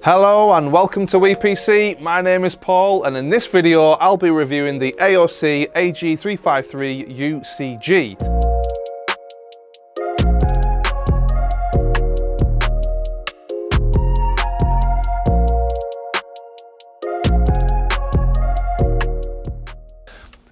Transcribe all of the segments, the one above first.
Hello and welcome to WePC. My name is Paul and in this video I'll be reviewing the AOC AG353UCG.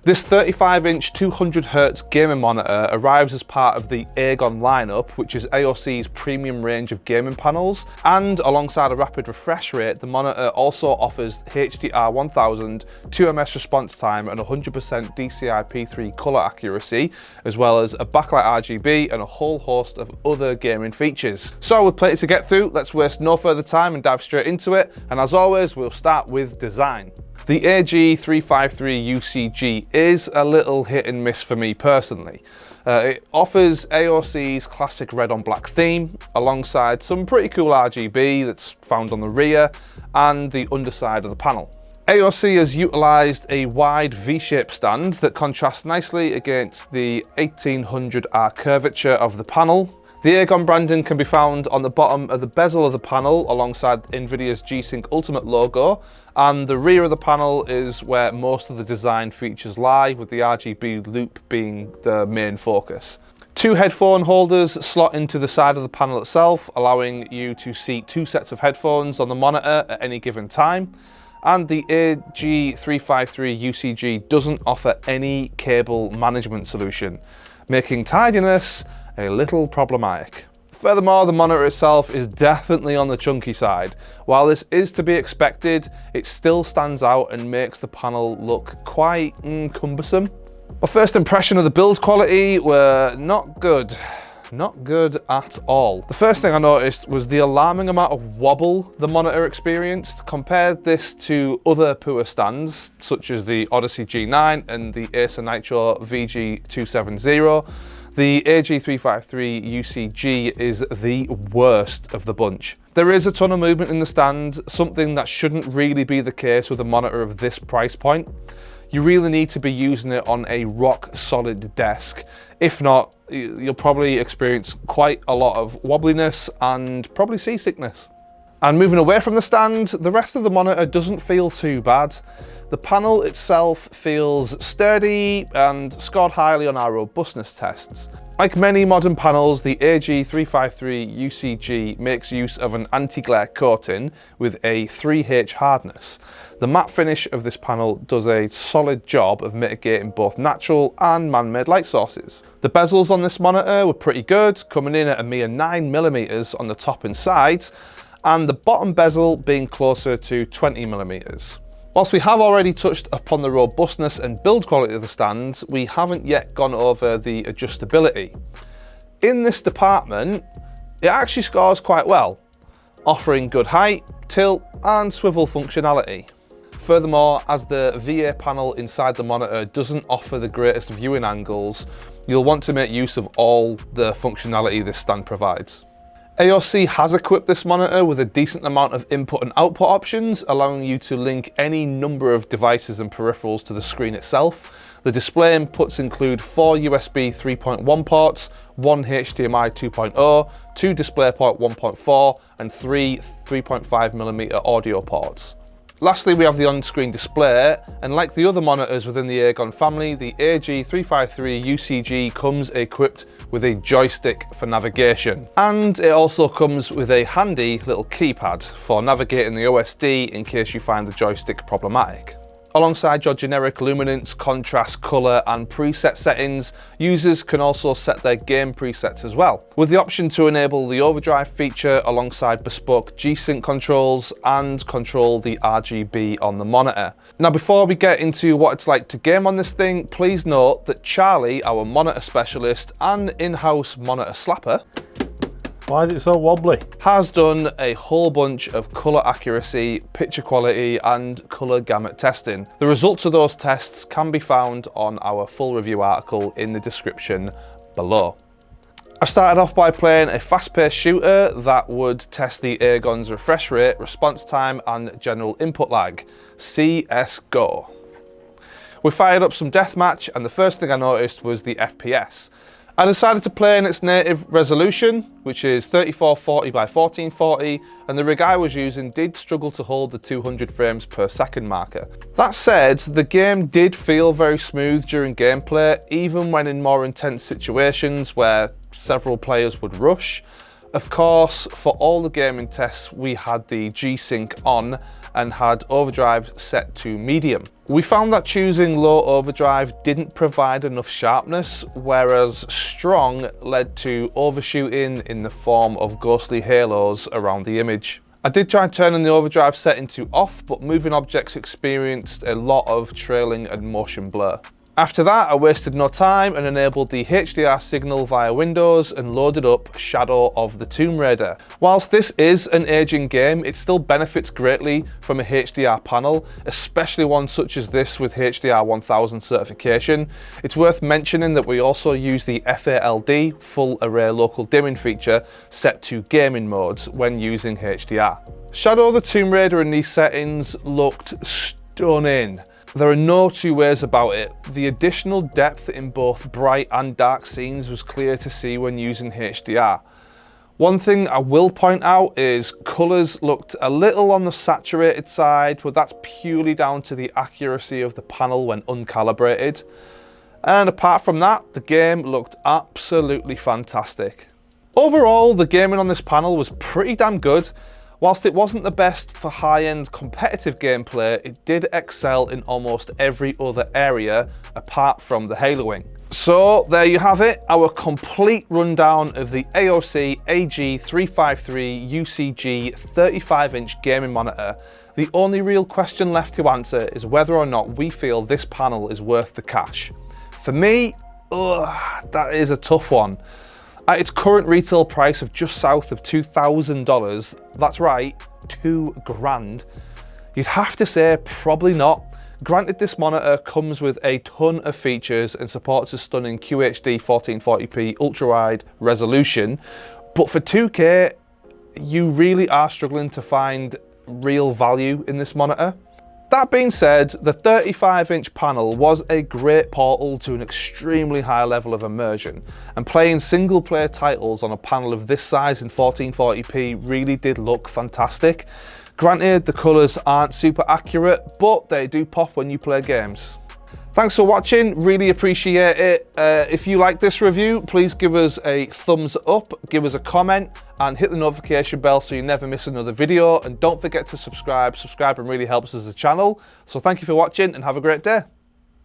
This 35-inch 200Hz gaming monitor arrives as part of the AGON lineup, which is AOC's premium range of gaming panels, and alongside a rapid refresh rate, the monitor also offers HDR1000, 2ms response time and 100% DCI-P3 colour accuracy, as well as a backlight RGB and a whole host of other gaming features. So with plenty to get through, let's waste no further time and dive straight into it, and as always we'll start with design. The AG353UCG is a little hit and miss for me personally. It offers AOC's classic red on black theme, alongside some pretty cool RGB that's found on the rear and the underside of the panel. AOC has utilised a wide V-shaped stand that contrasts nicely against the 1800R curvature of the panel. The AGON branding can be found on the bottom of the bezel of the panel alongside NVIDIA's G-Sync Ultimate logo, and the rear of the panel is where most of the design features lie, with the RGB loop being the main focus. Two headphone holders slot into the side of the panel itself, allowing you to seat two sets of headphones on the monitor at any given time. And the AG353UCG doesn't offer any cable management solution, making tidiness a little problematic. Furthermore, the monitor itself is definitely on the chunky side. While this is to be expected, it still stands out and makes the panel look quite cumbersome. My first impression of the build quality were not good. Not good at all. The first thing I noticed was the alarming amount of wobble the monitor experienced. Compare this to other poor stands, such as the Odyssey G9 and the Acer Nitro VG270. The AG353UCG is the worst of the bunch. There is a ton of movement in the stand, something that shouldn't really be the case with a monitor of this price point. You really need to be using it on a rock solid desk. If not, you'll probably experience quite a lot of wobbliness and probably seasickness. And moving away from the stand, the rest of the monitor doesn't feel too bad. The panel itself feels sturdy and scored highly on our robustness tests. Like many modern panels, the AG353UCG makes use of an anti-glare coating with a 3H hardness. The matte finish of this panel does a solid job of mitigating both natural and man-made light sources. The bezels on this monitor were pretty good, coming in at a mere 9mm on the top and sides, and the bottom bezel being closer to 20mm. Whilst we have already touched upon the robustness and build quality of the stand, we haven't yet gone over the adjustability. In this department, it actually scores quite well, offering good height, tilt and swivel functionality. Furthermore, as the VA panel inside the monitor doesn't offer the greatest viewing angles, you'll want to make use of all the functionality this stand provides. AOC has equipped this monitor with a decent amount of input and output options, allowing you to link any number of devices and peripherals to the screen itself. The display inputs include 4 USB 3.1 ports, 1 HDMI 2.0, 2 DisplayPort 1.4 and 3 3.5mm audio ports. Lastly, we have the on-screen display, and like the other monitors within the AGON family, the AG353UCG comes equipped with a joystick for navigation. And it also comes with a handy little keypad for navigating the OSD in case you find the joystick problematic. Alongside your generic luminance, contrast, colour and preset settings, users can also set their game presets as well, with the option to enable the overdrive feature alongside bespoke G-Sync controls and control the RGB on the monitor. Now before we get into what it's like to game on this thing, please note that Charlie, our monitor specialist and in-house monitor slapper, why is it so wobbly? Has done a whole bunch of colour accuracy, picture quality and colour gamut testing. The results of those tests can be found on our full review article in the description below. I started off by playing a fast-paced shooter that would test the AGON's refresh rate, response time and general input lag, CSGO. We fired up some deathmatch and the first thing I noticed was the FPS. I decided to play in its native resolution, which is 3440 by 1440, and the rig I was using did struggle to hold the 200 frames per second marker. That said, the game did feel very smooth during gameplay, even when in more intense situations where several players would rush. Of course, for all the gaming tests, we had the G-Sync on and had overdrive set to medium. We found that choosing low overdrive didn't provide enough sharpness, whereas strong led to overshooting in the form of ghostly halos around the image. I did try turning the overdrive setting to off, but moving objects experienced a lot of trailing and motion blur. After that, I wasted no time and enabled the HDR signal via Windows and loaded up Shadow of the Tomb Raider. Whilst this is an aging game, it still benefits greatly from a HDR panel, especially one such as this with HDR1000 certification. It's worth mentioning that we also use the FALD, Full Array Local Dimming feature, set to gaming modes when using HDR. Shadow of the Tomb Raider in these settings looked stunning. There are no two ways about it. The additional depth in both bright and dark scenes was clear to see when using HDR. One thing I will point out is colours looked a little on the saturated side, but that's purely down to the accuracy of the panel when uncalibrated. And apart from that, the game looked absolutely fantastic. Overall, the gaming on this panel was pretty damn good. Whilst it wasn't the best for high-end competitive gameplay, it did excel in almost every other area apart from the haloing. So there you have it, our complete rundown of the AOC AG353UCG 35-inch gaming monitor. The only real question left to answer is whether or not we feel this panel is worth the cash. For me, that is a tough one. At its current retail price of just south of $2,000, that's right, $2,000, you'd have to say probably not. Granted, this monitor comes with a ton of features and supports a stunning QHD 1440p ultra-wide resolution, but for 2K, you really are struggling to find real value in this monitor. That being said, the 35-inch panel was a great portal to an extremely high level of immersion, and playing single-player titles on a panel of this size in 1440p really did look fantastic. Granted, the colours aren't super accurate, but they do pop when you play games. Thanks for watching, really appreciate it. If you like this review, please give us a thumbs up, give us a comment, and hit the notification bell so you never miss another video. And don't forget to subscribe. Subscribing really helps us as a channel. So thank you for watching and have a great day.